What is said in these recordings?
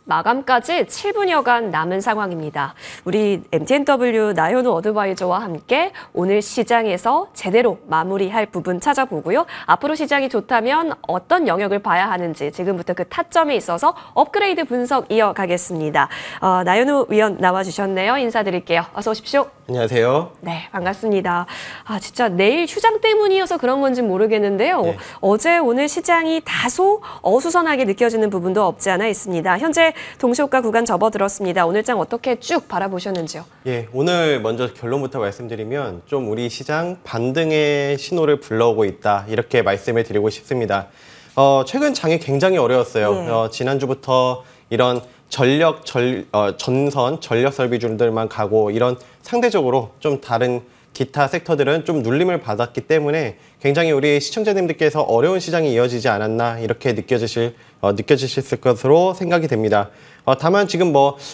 마감까지 7분여간 남은 상황입니다. 우리 MTNW 나현우 어드바이저와 함께 오늘 시장에서 제대로 마무리할 부분 찾아보고요. 앞으로 시장이 좋다면 어떤 영역을 봐야 하는지 지금부터 그 타점에 있어서 업그레이드 분석 이어가겠습니다. 나현우 위원 나와주셨네요. 인사드릴게요. 어서 오십시오. 안녕하세요. 네, 반갑습니다. 진짜 내일 휴장 때문이어서 그런 건지 모르겠는데요. 네. 어제 오늘 시장이 다소 어수선하게 느껴지는 부분도 없지 않아 있습니다. 현재 동시호가 구간 접어들었습니다. 오늘장 어떻게 쭉 바라보셨는지요? 예, 오늘 먼저 결론부터 말씀드리면 좀 우리 시장 반등의 신호를 불러오고 있다 이렇게 말씀을 드리고 싶습니다. 최근 장이 굉장히 어려웠어요. 지난주부터 이런 전선, 전력 설비주들만 가고 이런 상대적으로 좀 다른 기타 섹터들은 좀 눌림을 받았기 때문에 굉장히 우리 시청자님들께서 어려운 시장이 이어지지 않았나 이렇게 느껴지실 것으로 생각이 됩니다. 다만 지금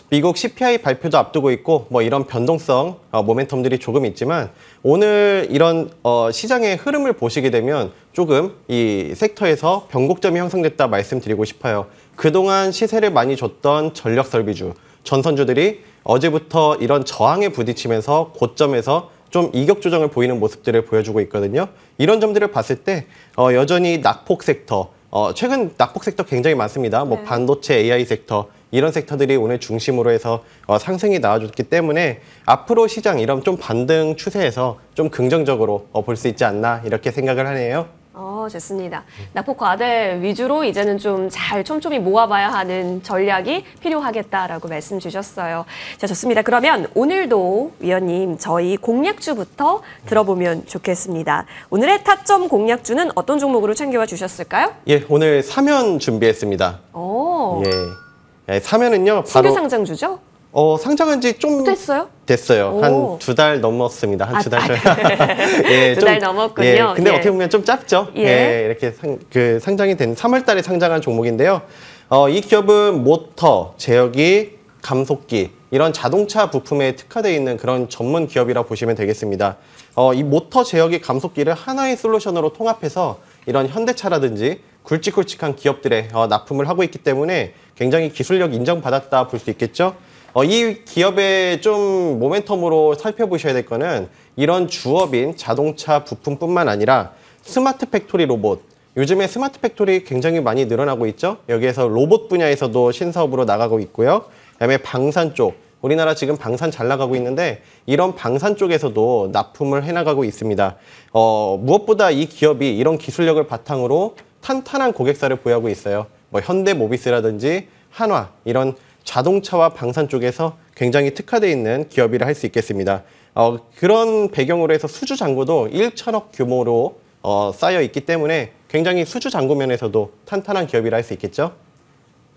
미국 CPI 발표도 앞두고 있고 이런 변동성 모멘텀들이 조금 있지만 오늘 이런 시장의 흐름을 보시게 되면 조금 이 섹터에서 변곡점이 형성됐다 말씀드리고 싶어요. 그동안 시세를 많이 줬던 전력 설비주, 전선주들이 어제부터 이런 저항에 부딪히면서 고점에서 좀 이격 조정을 보이는 모습들을 보여주고 있거든요. 이런 점들을 봤을 때 여전히 낙폭 섹터, 최근 낙폭 섹터 굉장히 많습니다. 반도체, AI 섹터 이런 섹터들이 오늘 중심으로 해서 상승이 나와줬기 때문에 앞으로 시장 이런 좀 반등 추세에서 좀 긍정적으로 볼 수 있지 않나 이렇게 생각을 하네요. 좋습니다. 낙폭 과대 위주로 이제는 좀 잘 촘촘히 모아봐야 하는 전략이 필요하겠다라고 말씀 주셨어요. 자, 좋습니다. 그러면 오늘도 위원님 저희 공략주부터 들어보면 좋겠습니다. 오늘의 타점 공략주는 어떤 종목으로 챙겨와 주셨을까요? 예, 오늘 사면 준비했습니다. 예, 사면은요 바로 신규 상장주죠? 상장한 지 좀 됐어요. 한 2달 넘었습니다. 한 2달 전에. 예, 2달 넘었군요. 예, 근데 어떻게 보면 좀 짧죠. 이렇게 상장이 된 3월 달에 상장한 종목인데요. 이 기업은 모터, 제어기, 감속기 이런 자동차 부품에 특화되어 있는 그런 전문 기업이라고 보시면 되겠습니다. 이 모터, 제어기, 감속기를 하나의 솔루션으로 통합해서 이런 현대차라든지 굵직굵직한 기업들에 납품을 하고 있기 때문에 굉장히 기술력 인정받았다 볼 수 있겠죠. 이 기업의 좀 모멘텀으로 살펴보셔야 될 거는 이런 주업인 자동차 부품뿐만 아니라 스마트 팩토리 로봇. 요즘에 스마트 팩토리 굉장히 많이 늘어나고 있죠. 여기에서 로봇 분야에서도 신사업으로 나가고 있고요. 그다음에 방산 쪽. 우리나라 지금 방산 잘 나가고 있는데 이런 방산 쪽에서도 납품을 해나가고 있습니다. 무엇보다 이 기업이 이런 기술력을 바탕으로 탄탄한 고객사를 보유하고 있어요. 현대모비스라든지 한화 이런 자동차와 방산 쪽에서 굉장히 특화되어 있는 기업이라 할 수 있겠습니다. 그런 배경으로 해서 수주 잔고도 1천억 규모로 쌓여 있기 때문에 굉장히 수주 잔고 면에서도 탄탄한 기업이라 할 수 있겠죠.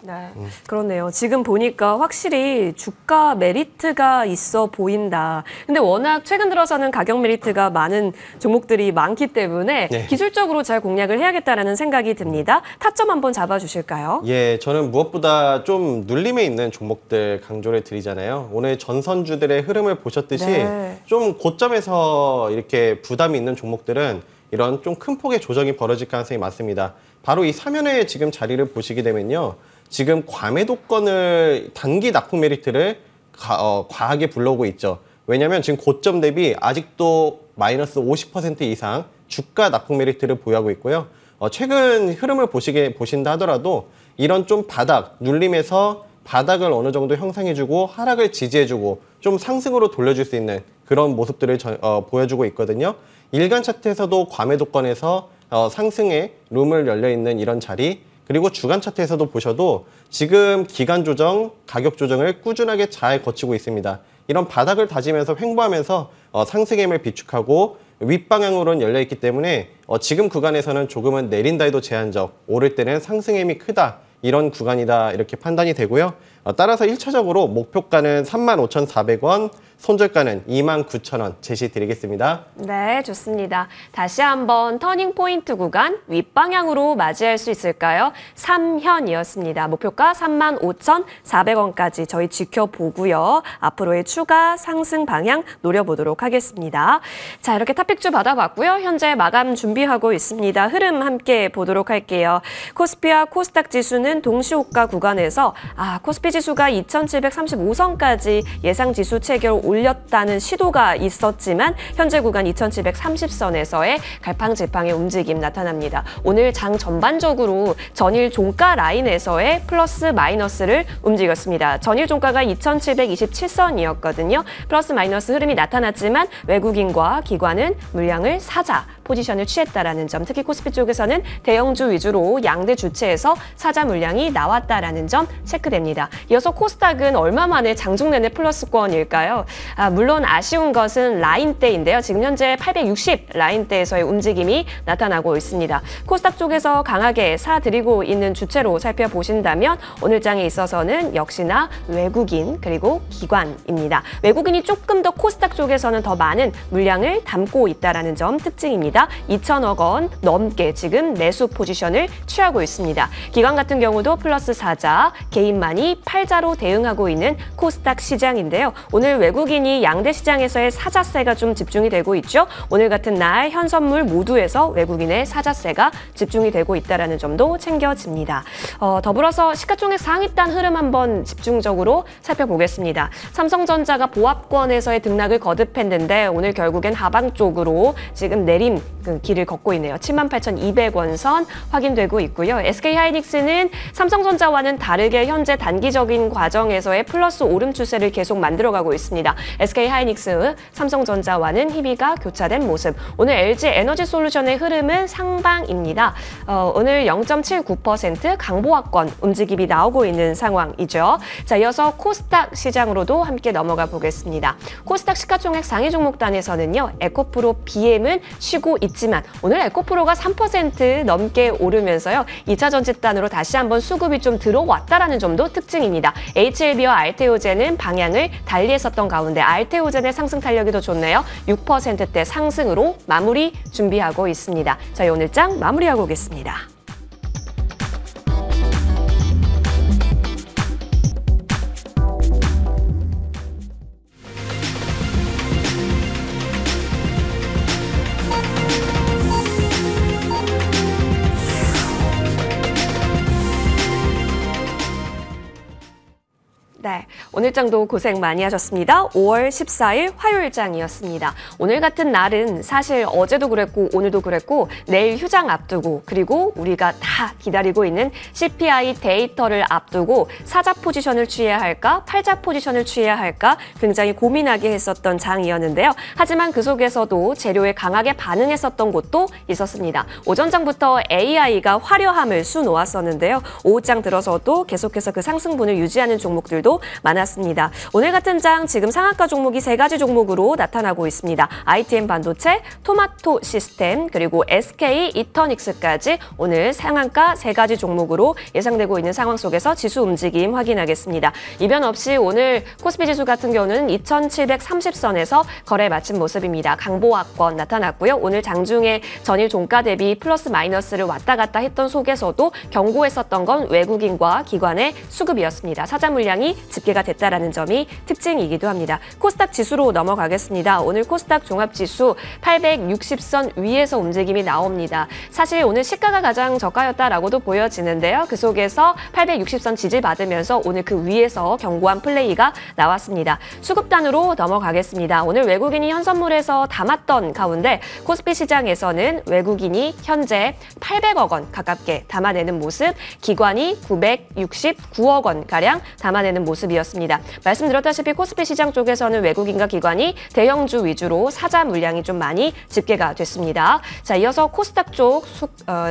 네, 그렇네요. 지금 보니까 확실히 주가 메리트가 있어 보인다. 근데 워낙 최근 들어서는 가격 메리트가 많은 종목들이 많기 때문에 기술적으로 잘 공략을 해야겠다는 생각이 듭니다. 타점 한번 잡아주실까요? 예, 저는 무엇보다 좀 눌림에 있는 종목들 강조를 드리잖아요. 오늘 전선주들의 흐름을 보셨듯이 좀 고점에서 이렇게 부담이 있는 종목들은 이런 좀 큰 폭의 조정이 벌어질 가능성이 많습니다. 바로 이 사면의 지금 자리를 보시게 되면요. 지금 과매도권을 단기 납품 메리트를 과하게 불러오고 있죠. 왜냐하면 지금 고점 대비 아직도 마이너스 50% 이상 주가 납품 메리트를 보유하고 있고요. 최근 흐름을 보신다 하더라도 이런 좀 바닥, 눌림에서 바닥을 어느 정도 형성해주고 하락을 지지해주고 좀 상승으로 돌려줄 수 있는 그런 모습들을 보여주고 있거든요. 일간 차트에서도 과매도권에서 상승의 룸을 열려있는 이런 자리, 그리고 주간 차트에서도 보셔도 지금 기간 조정, 가격 조정을 꾸준하게 잘 거치고 있습니다. 이런 바닥을 다지면서 횡보하면서 상승의 힘을 비축하고 윗방향으로는 열려있기 때문에 지금 구간에서는 조금은 내린다 해도 제한적, 오를 때는 상승의 힘이 크다. 이런 구간이다 이렇게 판단이 되고요. 따라서 1차적으로 목표가는 35,400원, 손절가는 29,000원 제시드리겠습니다. 네, 좋습니다. 다시 한번 터닝 포인트 구간 윗방향으로 맞이할 수 있을까요? 3현이었습니다. 목표가 35,400원까지 저희 지켜보고요. 앞으로의 추가 상승 방향 노려보도록 하겠습니다. 자, 이렇게 탑픽주 받아봤고요. 현재 마감 준비하고 있습니다. 흐름 함께 보도록 할게요. 코스피와 코스닥 지수는 동시호가 구간에서 코스피 지수가 2,735선까지 예상 지수 체결 올렸다는 시도가 있었지만 현재 구간 2,730선에서의 갈팡질팡의 움직임 나타납니다. 오늘 장 전반적으로 전일 종가 라인에서의 플러스 마이너스를 움직였습니다. 전일 종가가 2,727선이었거든요. 플러스 마이너스 흐름이 나타났지만 외국인과 기관은 물량을 사자 포지션을 취했다라는 점, 특히 코스피 쪽에서는 대형주 위주로 양대 주체에서 사자 물량이 나왔다라는 점 체크됩니다. 이어서 코스닥은 얼마 만에 장중 내내 플러스권일까요? 물론 아쉬운 것은 라인대인데요. 지금 현재 860 라인대에서의 움직임이 나타나고 있습니다. 코스닥 쪽에서 강하게 사들이고 있는 주체로 살펴보신다면 오늘 장에 있어서는 역시나 외국인 그리고 기관입니다. 외국인이 조금 더 코스닥 쪽에서는 더 많은 물량을 담고 있다는 점 특징입니다. 2,000억 원 넘게 지금 매수 포지션을 취하고 있습니다. 기관 같은 경우도 플러스 사자, 개인만이 팔자로 대응하고 있는 코스닥 시장인데요. 오늘 외국인이 양대 시장에서의 사자세가 좀 집중이 되고 있죠. 오늘 같은 날 현선물 모두에서 외국인의 사자세가 집중이 되고 있다는 점도 챙겨집니다. 더불어서 시가총액 상위단 흐름 한번 집중적으로 살펴보겠습니다. 삼성전자가 보합권에서의 등락을 거듭했는데 오늘 결국엔 하방 쪽으로 지금 내림 길을 걷고 있네요. 78,200원 선 확인되고 있고요. SK하이닉스는 삼성전자와는 다르게 현재 단기적인 과정에서의 플러스 오름 추세를 계속 만들어가고 있습니다. SK하이닉스, 삼성전자와는 희비가 교차된 모습. 오늘 LG에너지솔루션의 흐름은 상방입니다. 오늘 0.79% 강보합권 움직임이 나오고 있는 상황이죠. 자, 이어서 코스닥 시장으로도 함께 넘어가 보겠습니다. 코스닥 시가총액 상위 종목단에서는요. 에코프로 BM은 쉬고 있지만 오늘 에코프로가 3% 넘게 오르면서요. 2차 전지단으로 다시 한번 수급이 좀 들어왔다라는 점도 특징입니다. HLB와 알테오젠은 방향을 달리했었던 가운데 알테오젠의 상승 탄력이 더 좋네요. 6%대 상승으로 마무리 준비하고 있습니다. 저희 오늘 장 마무리하고 오겠습니다. 네, 오늘 장도 고생 많이 하셨습니다. 5월 14일 화요일장이었습니다. 오늘 같은 날은 사실 어제도 그랬고 오늘도 그랬고 내일 휴장 앞두고 그리고 우리가 다 기다리고 있는 CPI 데이터를 앞두고 사자 포지션을 취해야 할까 팔자 포지션을 취해야 할까 굉장히 고민하게 했었던 장이었는데요. 하지만 그 속에서도 재료에 강하게 반응했었던 곳도 있었습니다. 오전장부터 AI가 화려함을 수놓았었는데요. 오후장 들어서도 계속해서 그 상승분을 유지하는 종목들도 많았습니다. 오늘 같은 장 지금 상한가 종목이 3가지 종목으로 나타나고 있습니다. ITM 반도체, 토마토 시스템, 그리고 SK 이터닉스까지 오늘 상한가 3가지 종목으로 예상되고 있는 상황 속에서 지수 움직임 확인하겠습니다. 이변 없이 오늘 코스피 지수 같은 경우는 2,730선에서 거래 마친 모습입니다. 강보합권 나타났고요. 오늘 장중에 전일 종가 대비 플러스 마이너스를 왔다 갔다 했던 속에서도 경고했었던 건 외국인과 기관의 수급이었습니다. 사자 물량이 집계가 됐다라는 점이 특징이기도 합니다. 코스닥 지수로 넘어가겠습니다. 오늘 코스닥 종합지수 860선 위에서 움직임이 나옵니다. 사실 오늘 시가가 가장 저가였다라고도 보여지는데요. 그 속에서 860선 지지받으면서 오늘 그 위에서 견고한 플레이가 나왔습니다. 수급단으로 넘어가겠습니다. 오늘 외국인이 현선물에서 담았던 가운데 코스피 시장에서는 외국인이 현재 800억 원 가깝게 담아내는 모습, 기관이 969억 원 가량 담아내는 모습이었습니다. 보였습니다. 말씀드렸다시피 코스피 시장 쪽에서는 외국인과 기관이 대형주 위주로 사자 물량이 좀 많이 집계가 됐습니다. 자, 이어서 코스닥 쪽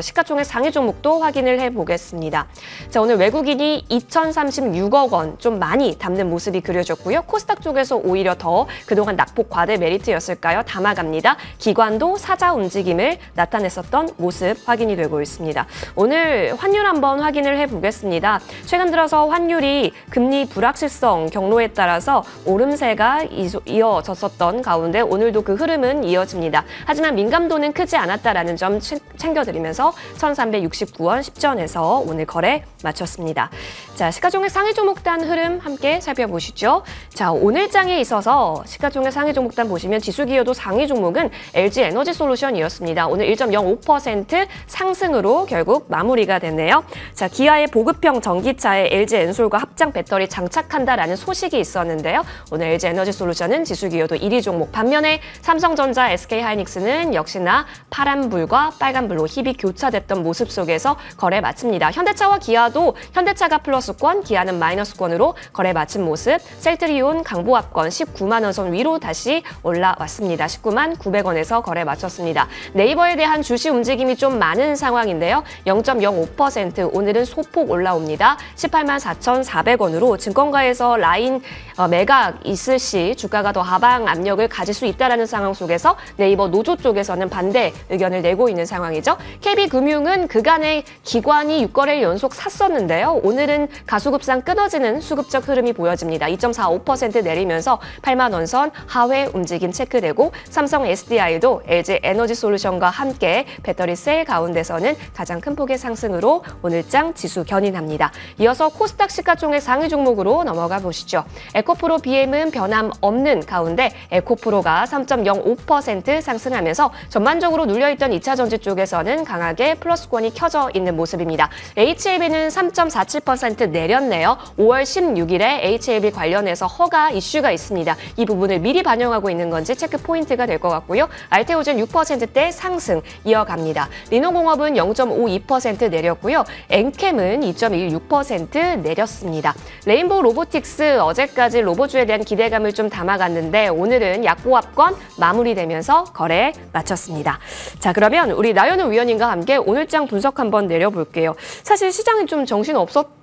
시가총액 상위 종목도 확인을 해보겠습니다. 자, 오늘 외국인이 2,036억 원 좀 많이 담는 모습이 그려졌고요. 코스닥 쪽에서 오히려 더 그동안 낙폭 과대 메리트였을까요? 담아갑니다. 기관도 사자 움직임을 나타냈었던 모습 확인이 되고 있습니다. 오늘 환율 한번 확인을 해보겠습니다. 최근 들어서 환율이 금리 불확실성 경로에 따라서 오름세가 이어졌었던 가운데 오늘도 그 흐름은 이어집니다. 하지만 민감도는 크지 않았다라는 점 챙겨드리면서 1,369원 10전에서 오늘 거래 마쳤습니다. 자, 시가총액 상위 종목단 흐름 함께 살펴보시죠. 자, 오늘 장에 있어서 시가총액 상위 종목단 보시면 지수기여도 상위 종목은 LG 에너지 솔루션이었습니다. 오늘 1.05% 상승으로 결국 마무리가 됐네요. 자, 기아의 보급형 전기차에 LG 엔솔과 합장 배터리 장착한다라는 소식이 있었는데요. 오늘 LG 에너지 솔루션은 지수기여도 1위 종목. 반면에 삼성전자, SK하이닉스는 역시나 파란불과 빨간불로 힙이 교차됐던 모습 속에서 거래 마칩니다. 현대차와 기아도 현대차가 플러스권, 기아는 마이너스권으로 거래 마친 모습. 셀트리온 강보합권 19만 원 선 위로 다시 올라왔습니다. 19만 900원에서 거래 마쳤습니다. 네이버에 대한 주시 움직임이 좀 많은 상황인데요. 0.05% 오늘은 소폭 올라옵니다. 18만 4,400원으로 증권가에서 라인 매각 있을 시 주가가 더 하방 압력을 가질 수 있다는 상황 속에서 네이버 노조 쪽에서는 반대 의견을 내고 있는 상황이죠. KB금융은 그간의 기관이 6거래일 연속 샀었는데요. 오늘은 가수급상 끊어지는 수급적 흐름이 보여집니다. 2.45% 내리면서 8만 원 선 하회 움직임 체크되고 삼성 SDI도 LG 에너지 솔루션과 함께 배터리 셀 가운데서는 가장 큰 폭의 상승으로 오늘장 지수 견인합니다. 이어서 코스닥 시가총액 상위 종목으로 넘어가 보시죠. 에코프로 BM은 변함없는 가운데 에코프로가 3.05% 상승하면서 전반적으로 눌려있던 2차 전지 쪽에서는 강하게 플러스권이 켜져 있는 모습입니다. HLB는 3.47% 내렸네요. 5월 16일에 HLB 관련해서 허가 이슈가 있습니다. 이 부분을 미리 반영하고 있는 건지 체크 포인트가 될 것 같고요. 알테오젠 6%대 상승 이어갑니다. 리노공업은 0.52% 내렸고요. 엔캠은 2.16% 내렸습니다. 레인보우 로보틱스 어제까지 로보주에 대한 기대감을 좀 담아갔는데 오늘은 약보합권 마무리되면서 거래 마쳤습니다. 자, 그러면 우리 나연우 위원님과 함께 오늘장 분석 한번 내려볼게요. 사실 시장이 좀 정신없었고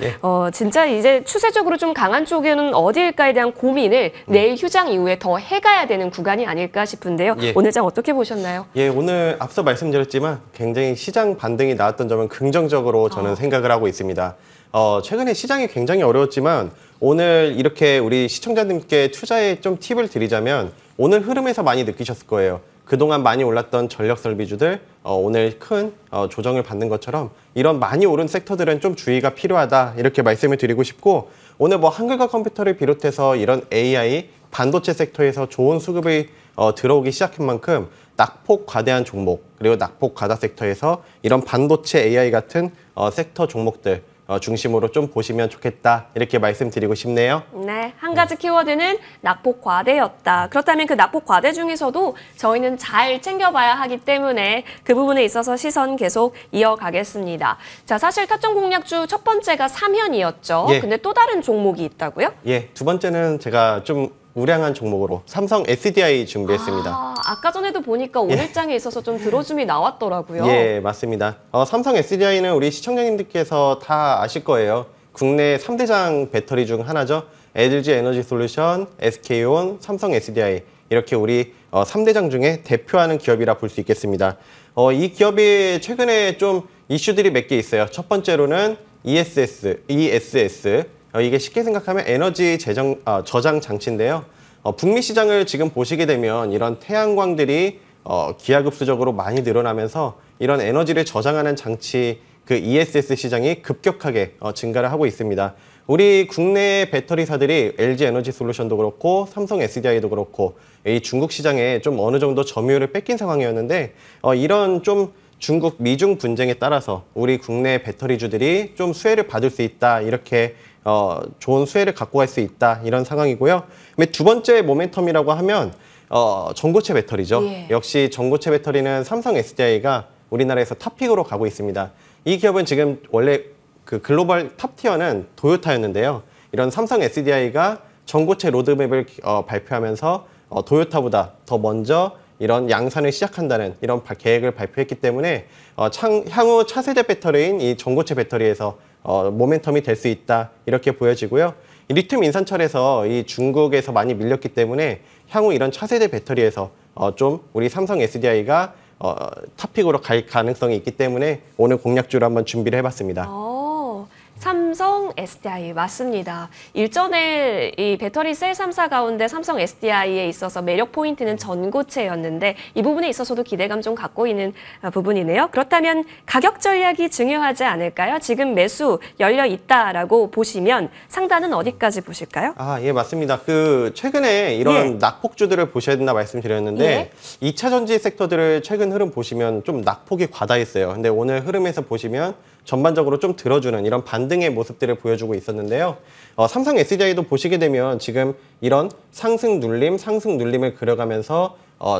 예. 진짜 이제 추세적으로 좀 강한 쪽에는 어디일까에 대한 고민을 내일 휴장 이후에 더 해가야 되는 구간이 아닐까 싶은데요. 예. 오늘장 어떻게 보셨나요? 예, 오늘 앞서 말씀드렸지만 굉장히 시장 반등이 나왔던 점은 긍정적으로 저는 생각을 하고 있습니다. 최근에 시장이 굉장히 어려웠지만 오늘 이렇게 우리 시청자님께 투자에 좀 팁을 드리자면 오늘 흐름에서 많이 느끼셨을 거예요. 그동안 많이 올랐던 전력설비주들 오늘 큰 조정을 받는 것처럼 이런 많이 오른 섹터들은 좀 주의가 필요하다 이렇게 말씀을 드리고 싶고 오늘 뭐 한글과 컴퓨터를 비롯해서 이런 AI, 반도체 섹터에서 좋은 수급이 들어오기 시작한 만큼 낙폭 과대한 종목 그리고 낙폭 과다 섹터에서 이런 반도체 AI 같은 섹터 종목들 중심으로 좀 보시면 좋겠다 이렇게 말씀드리고 싶네요. 네, 한 가지 키워드는 낙폭 과대였다. 그렇다면 그 낙폭 과대 중에서도 저희는 잘 챙겨봐야 하기 때문에 그 부분에 있어서 시선 계속 이어가겠습니다. 자, 사실 타점 공략주 첫 번째가 삼현이었죠. 예. 근데 또 다른 종목이 있다고요? 예, 두 번째는 제가 좀 우량한 종목으로 삼성 SDI 준비했습니다. 아까 전에도 보니까 오늘장에 있어서 좀 들어줌이 나왔더라고요. 예, 맞습니다. 삼성 SDI는 우리 시청자님들께서 다 아실 거예요. 국내 3대장 배터리 중 하나죠. LG 에너지 솔루션, SK온, 삼성 SDI 이렇게 우리 3대장 중에 대표하는 기업이라 볼 수 있겠습니다. 이 기업이 최근에 좀 이슈들이 몇 개 있어요. 첫 번째로는 ESS. 이게 쉽게 생각하면 에너지 저장 장치인데요. 북미 시장을 지금 보시게 되면 이런 태양광들이 기하급수적으로 많이 늘어나면서 이런 에너지를 저장하는 장치 그 ESS 시장이 급격하게 증가를 하고 있습니다. 우리 국내 배터리사들이 LG 에너지 솔루션도 그렇고 삼성 SDI도 그렇고 이 중국 시장에 좀 어느 정도 점유율을 뺏긴 상황이었는데 이런 좀 중국 미중 분쟁에 따라서 우리 국내 배터리주들이 좀 수혜를 받을 수 있다 이렇게 좋은 수혜를 갖고 갈 수 있다 이런 상황이고요. 두 번째 모멘텀이라고 하면 전고체 배터리죠. 예. 역시 전고체 배터리는 삼성 SDI가 우리나라에서 탑픽으로 가고 있습니다. 이 기업은 지금 원래 그 글로벌 탑티어는 도요타였는데요. 이런 삼성 SDI가 전고체 로드맵을 발표하면서 도요타보다 더 먼저 이런 양산을 시작한다는 이런 계획을 발표했기 때문에 향후 차세대 배터리인 이 전고체 배터리에서 모멘텀이 될 수 있다 이렇게 보여지고요. 리튬 인산철에서 이 중국에서 많이 밀렸기 때문에 향후 이런 차세대 배터리에서 좀 우리 삼성 SDI가 탑픽으로 갈 가능성이 있기 때문에 오늘 공략주를 한번 준비를 해봤습니다. 삼성 SDI 맞습니다. 일전에 이 배터리 셀 3사 가운데 삼성 SDI에 있어서 매력 포인트는 전고체였는데 이 부분에 있어서도 기대감 좀 갖고 있는 부분이네요. 그렇다면 가격 전략이 중요하지 않을까요? 지금 매수 열려 있다라고 보시면 상단은 어디까지 보실까요? 예, 맞습니다. 최근에 이런 낙폭주들을 보셔야 된다 말씀드렸는데 2차 전지 섹터들을 최근 흐름 보시면 좀 낙폭이 과다했어요. 근데 오늘 흐름에서 보시면 전반적으로 좀 들어주는 이런 반등의 모습들을 보여주고 있었는데요. 삼성 SDI도 보시게 되면 지금 이런 상승 눌림을 그려가면서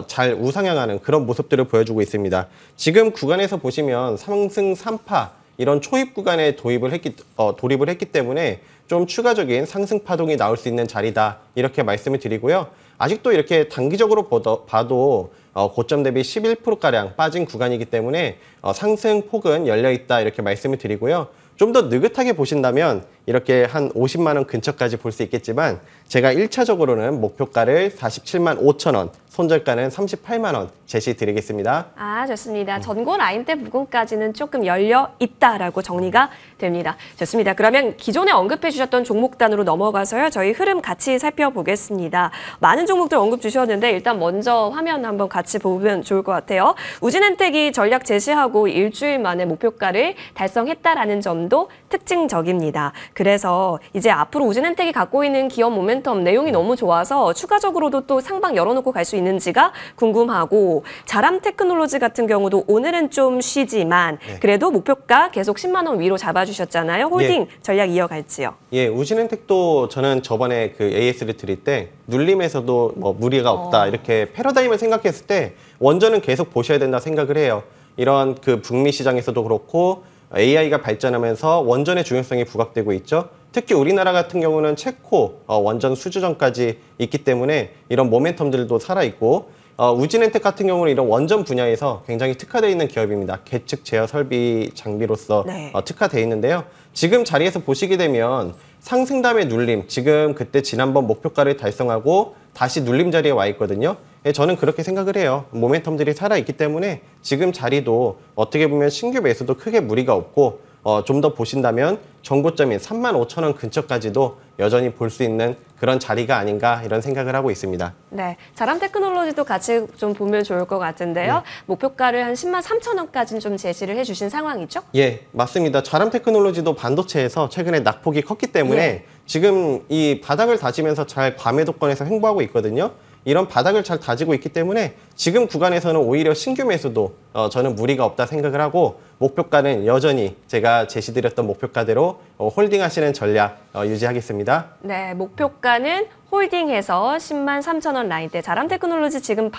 잘 우상향하는 그런 모습들을 보여주고 있습니다. 지금 구간에서 보시면 상승 3파 이런 초입 구간에 돌입을 했기 때문에 좀 추가적인 상승 파동이 나올 수 있는 자리다 이렇게 말씀을 드리고요. 아직도 이렇게 단기적으로 봐도 고점 대비 11%가량 빠진 구간이기 때문에 상승 폭은 열려있다 이렇게 말씀을 드리고요. 좀 더 느긋하게 보신다면 이렇게 한 50만 원 근처까지 볼 수 있겠지만 제가 1차적으로는 목표가를 47만 5천 원, 손절가는 38만 원 제시 드리겠습니다. 좋습니다. 전고 라인대 부분까지는 조금 열려 있다라고 정리가 됩니다. 좋습니다. 그러면 기존에 언급해 주셨던 종목단으로 넘어가서요. 저희 흐름 같이 살펴보겠습니다. 많은 종목들 언급 주셨는데 일단 먼저 화면 한번 같이 보면 좋을 것 같아요. 우진엔텍이 전략 제시하고 일주일 만에 목표가를 달성했다라는 점도 특징적입니다. 그래서 이제 앞으로 우진엔텍이 갖고 있는 기업 모멘텀 내용이 너무 좋아서 추가적으로도 또 상방 열어놓고 갈 수 있는지가 궁금하고 자람 테크놀로지 같은 경우도 오늘은 좀 쉬지만 그래도 목표가 계속 10만 원 위로 잡아주셨잖아요. 홀딩 전략 이어갈지요? 우진엔텍도 저는 저번에 AS를 드릴 때 눌림에서도 무리가 없다 이렇게 패러다임을 생각했을 때 원전은 계속 보셔야 된다 생각을 해요. 이런 북미 시장에서도 그렇고 AI가 발전하면서 원전의 중요성이 부각되고 있죠. 특히 우리나라 같은 경우는 체코 원전 수주전까지 있기 때문에 이런 모멘텀들도 살아있고 우진엔텍 같은 경우는 이런 원전 분야에서 굉장히 특화되어 있는 기업입니다. 계측 제어 설비 장비로서 특화되어 있는데요. 지금 자리에서 보시게 되면 상승 다음에 눌림, 지금 그때 지난번 목표가를 달성하고 다시 눌림 자리에 와 있거든요. 저는 그렇게 생각을 해요. 모멘텀들이 살아있기 때문에 지금 자리도 어떻게 보면 신규 매수도 크게 무리가 없고 좀 더 보신다면 정고점인 35,000원 근처까지도 여전히 볼 수 있는 그런 자리가 아닌가 이런 생각을 하고 있습니다. 네, 자람 테크놀로지도 같이 좀 보면 좋을 것 같은데요. 목표가를 한 10만 3천 원까지는 좀 제시를 해주신 상황이죠? 맞습니다. 자람 테크놀로지도 반도체에서 최근에 낙폭이 컸기 때문에 지금 이 바닥을 다지면서 잘 과매도권에서 횡보하고 있거든요. 이런 바닥을 잘 다지고 있기 때문에 지금 구간에서는 오히려 신규 매수도 저는 무리가 없다 생각을 하고 목표가는 여전히 제가 제시드렸던 목표가대로 홀딩하시는 전략 유지하겠습니다. 네, 목표가는 홀딩해서 10만 3천 원 라인대. 자람 테크놀로지 지금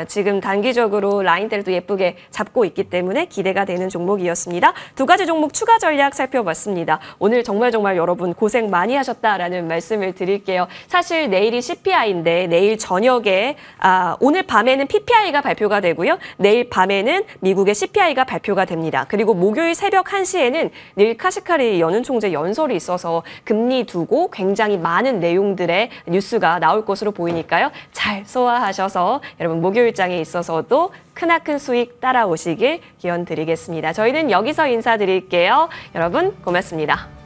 지금 단기적으로 라인대를 또 예쁘게 잡고 있기 때문에 기대가 되는 종목이었습니다. 두 가지 종목 추가 전략 살펴봤습니다. 오늘 정말 여러분 고생 많이 하셨다라는 말씀을 드릴게요. 사실 내일이 CPI인데 내일 저녁에 오늘 밤에는 PPI가 발표가 되고요. 내일 밤에는 미국의 CPI가 발표가 됩니다. 그리고 목요일 새벽 1시에는 닐 카시카리 연은 총재 연설이 있어서 금리 두고 굉장히 많은 내용들의 뉴스가 나올 것으로 보이니까요. 잘 소화하셔서 여러분 목요일장에 있어서도 크나큰 수익 따라오시길 기원 드리겠습니다. 저희는 여기서 인사드릴게요. 여러분 고맙습니다.